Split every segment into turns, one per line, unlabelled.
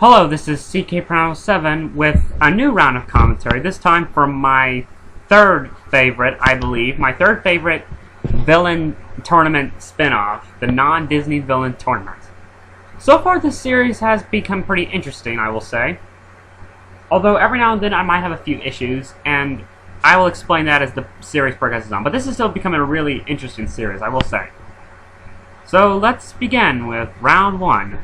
Hello, this is CK7 with a new round of commentary, this time from my third favorite, I believe, my third favorite villain tournament spin-off, the non-Disney villain tournament. So far this series has become pretty interesting, I will say. Although every now and then I might have a few issues, and I will explain that as the series progresses on. But this is still becoming a really interesting series, I will say. So let's begin with round one.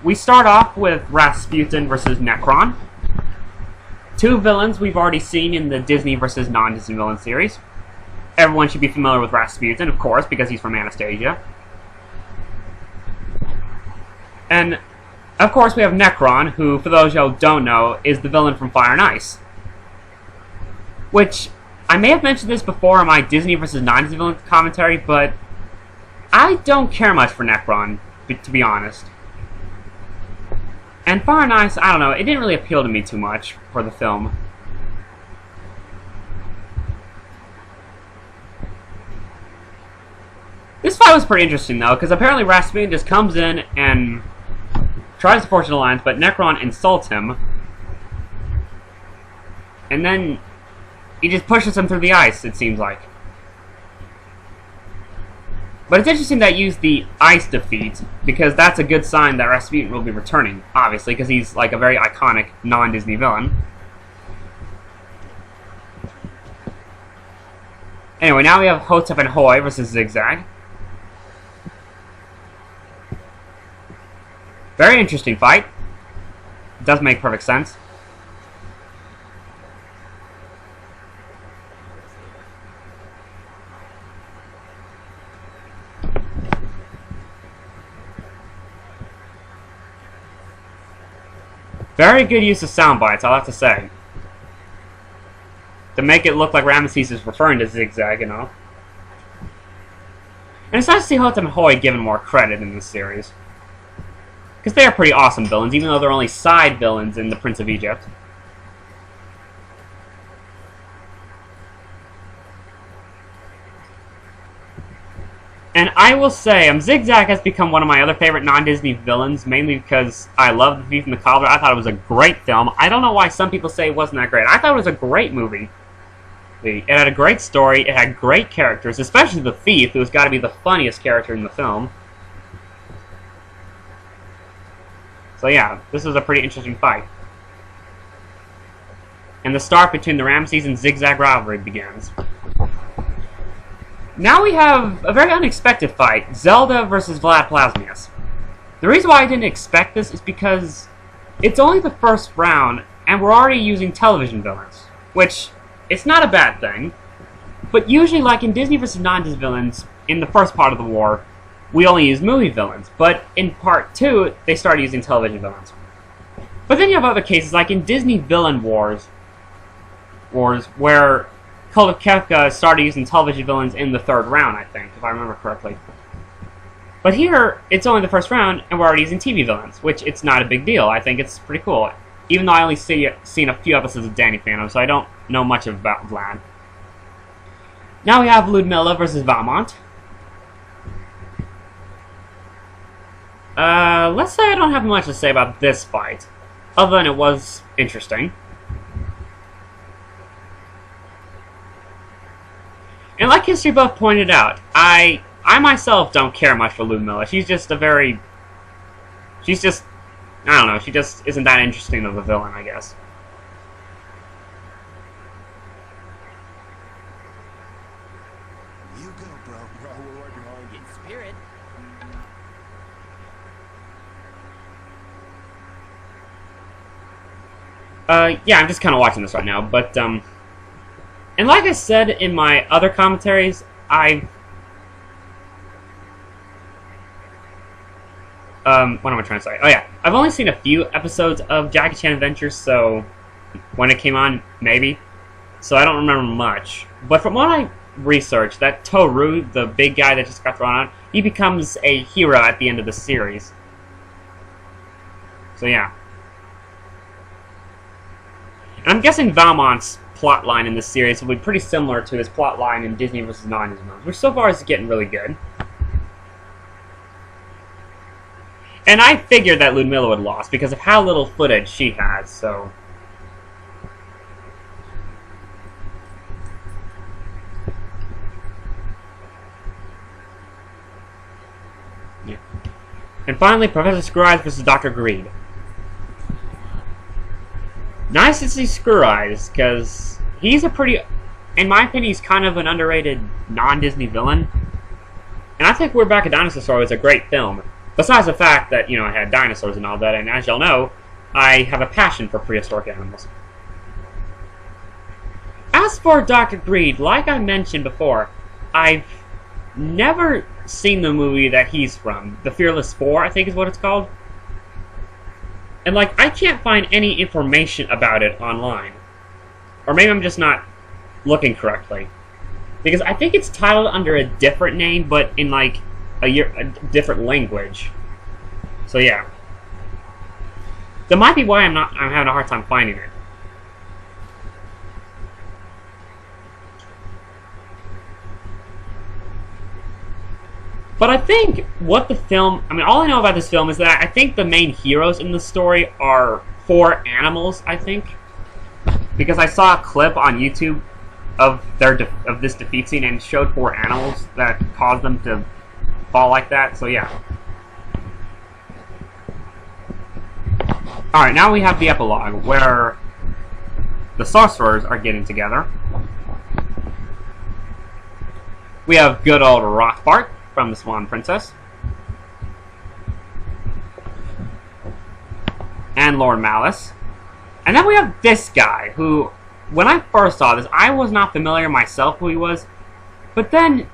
We start off with Rasputin versus Nekron. Two villains we've already seen in the Disney versus non-Disney villain series. Everyone should be familiar with Rasputin, of course, because he's from Anastasia. And, of course, we have Nekron, who, for those y'all don't know, is the villain from Fire and Ice. Which, I may have mentioned this before in my Disney versus non-Disney villain commentary, but I don't care much for Nekron, to be honest. And Fire and Ice, I don't know, it didn't really appeal to me too much for the film. This fight was pretty interesting, though, because apparently Rasputin just comes in and tries to forge an alliance, but Nekron insults him. And then he just pushes him through the ice, it seems like. But it's interesting that you use the ice defeat, because that's a good sign that Rasputin will be returning, obviously, because he's like a very iconic non-Disney villain. Anyway, now we have Hotep and Hoi versus Zigzag. Very interesting fight. It does make perfect sense. Very good use of sound bites, I'll have to say. To make it look like Ramesses is referring to Zigzag, you know. And it's nice to see Hotep and Hoi given more credit in this series. Because they are pretty awesome villains, even though they're only side villains in The Prince of Egypt. And I will say, Zigzag has become one of my other favorite non-Disney villains, mainly because I love The Thief and the Cobbler. I thought it was a great film. I don't know why some people say it wasn't that great. I thought it was a great movie. It had a great story, it had great characters, especially the Thief, who's got to be the funniest character in the film. So yeah, this is a pretty interesting fight. And the start between the Ramesses and Zigzag rivalry begins. Now we have a very unexpected fight, Zelda versus Vlad Plasmius. The reason why I didn't expect this is because it's only the first round, and we're already using television villains, which, it's not a bad thing, but usually, like in Disney vs. non-Disney villains, in the first part of the war, we only use movie villains, but in part 2, they started using television villains. But then you have other cases, like in Disney Villain Wars, where Cult of Kefka started using television villains in the third round, I think, if I remember correctly. But here, it's only the first round, and we're already using TV villains, which it's not a big deal. I think it's pretty cool. Even though I only seen a few episodes of Danny Phantom, so I don't know much about Vlad. Now we have Ludmilla versus Valmont. Let's say I don't have much to say about this fight, other than it was interesting. And like History Buff pointed out, I myself don't care much for Ludmilla. She's just I don't know, she just isn't that interesting of a villain, I guess.
You go, bro. We're working hard. In spirit.
Yeah, I'm just kind of watching this right now, but, and like I said in my other commentaries, what am I trying to say? Oh yeah, I've only seen a few episodes of Jackie Chan Adventures, so when it came on, maybe. So I don't remember much. But from what I researched, that Toru, the big guy that just got thrown out, he becomes a hero at the end of the series. So yeah. And I'm guessing Valmont's plotline in this series will be pretty similar to his plotline in Disney vs. non-Disney, which so far is getting really good. And I figured that Ludmilla would lost because of how little footage she has, so... Yeah. And finally, Professor Screw Eyes versus Dr. Greed. Nice to see Screw Eyes, because he's a pretty... In my opinion, he's kind of an underrated non-Disney villain. And I think We're Back, a Dinosaur Story was a great film. Besides the fact that, you know, it had dinosaurs and all that, and as y'all know, I have a passion for prehistoric animals. As for Dr. Greed, like I mentioned before, I've never seen the movie that he's from. The Fearless Four, I think is what it's called. And, like, I can't find any information about it online. Or maybe I'm just not looking correctly. Because I think it's titled under a different name, but in, like, a different language. So, yeah. That might be why I'm having a hard time finding it. But I think what the film... I mean, all I know about this film is that I think the main heroes in the story are 4 animals, I think. Because I saw a clip on YouTube of this defeat scene and it showed 4 animals that caused them to fall like that, so yeah. Alright, now we have the epilogue, where the sorcerers are getting together. We have good old Rothbart from the Swan Princess. And Lord Malice. And then we have this guy, who, when I first saw this, I was not familiar myself who he was. But then,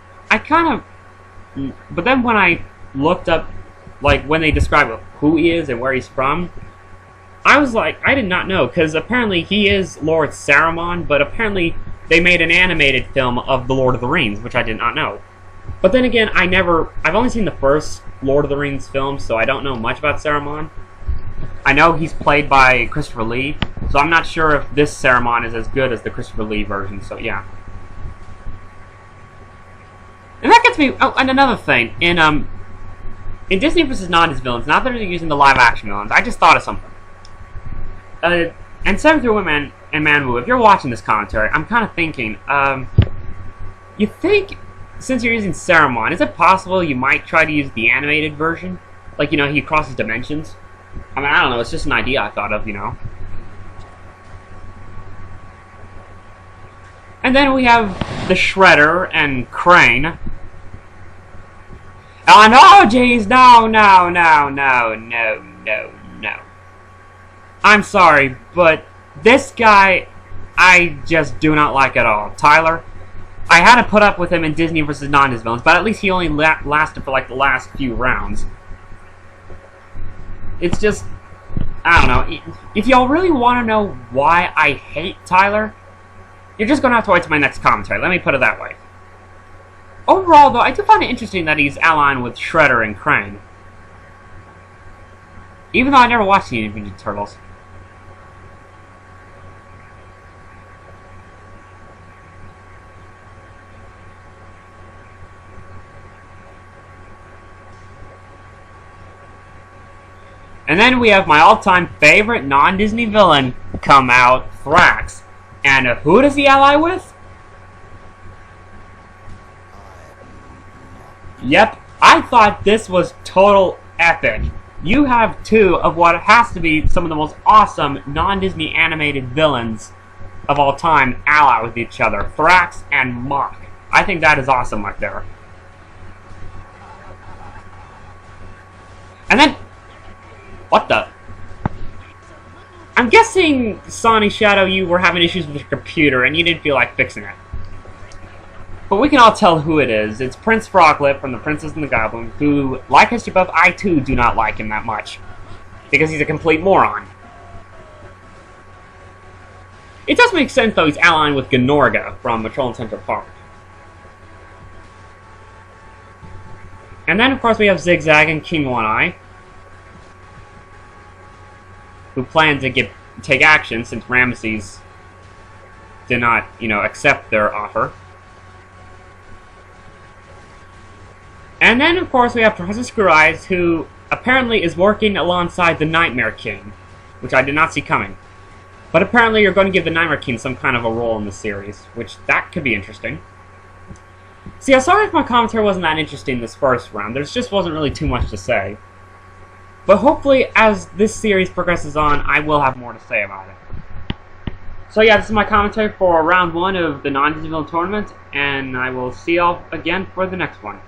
when I looked up, like, when they describe who he is and where he's from, I was like, I did not know, because apparently he is Lord Saruman, but apparently they made an animated film of The Lord of the Rings, which I did not know. But then again, I've only seen the first Lord of the Rings film, so I don't know much about Saruman. I know he's played by Christopher Lee, so I'm not sure if this Saruman is as good as the Christopher Lee version, so yeah. And that gets me... Oh, and another thing. In Disney vs. Non-Disney villains, not that they're using the live-action villains, I just thought of something. And Seven Through Women and Manwu, if you're watching this commentary, I'm kind of thinking, you think, since you're using Saruman, is it possible you might try to use the animated version? Like, you know, he crosses dimensions? I mean, I don't know, it's just an idea I thought of, you know. And then we have the Shredder and Crane. Oh, no, jeez, no. I'm sorry, but this guy, I just do not like at all. Tyler, I had to put up with him in Disney vs. Non-Disney villains, but at least he only lasted for, like, the last few rounds. It's just, I don't know. If y'all really want to know why I hate Tyler, you're just going to have to wait till my next commentary. Let me put it that way. Overall, though, I do find it interesting that he's allied with Shredder and Krang. Even though I never watched the Teenage Mutant Ninja Turtles. And then we have my all-time favorite non-Disney villain come out, Thrax. And who does he ally with? Yep, I thought this was total epic. You have 2 of what has to be some of the most awesome non-Disney animated villains of all time ally with each other. Thrax and Mach. I think that is awesome right there. And then... What the? I'm guessing, Sonny Shadow, you were having issues with your computer and you didn't feel like fixing it. But we can all tell who it is. It's Prince Froglet from The Princess and the Goblin, who, like History Buff, I too do not like him that much. Because he's a complete moron. It does make sense, though, he's allying with Gnorga from Patrol in Central Park. And then, of course, we have Zigzag and King One-Eye, who plan to take action since Ramesses did not, accept their offer. And then, of course, we have Professor Screw Eyes, who apparently is working alongside the Nightmare King, which I did not see coming. But apparently you're going to give the Nightmare King some kind of a role in the series, which that could be interesting. See, I'm sorry if my commentary wasn't that interesting this first round. There just wasn't really too much to say. But hopefully, as this series progresses on, I will have more to say about it. So yeah, this is my commentary for round 1 of the non-Disney Villain Tournament, and I will see y'all again for the next one.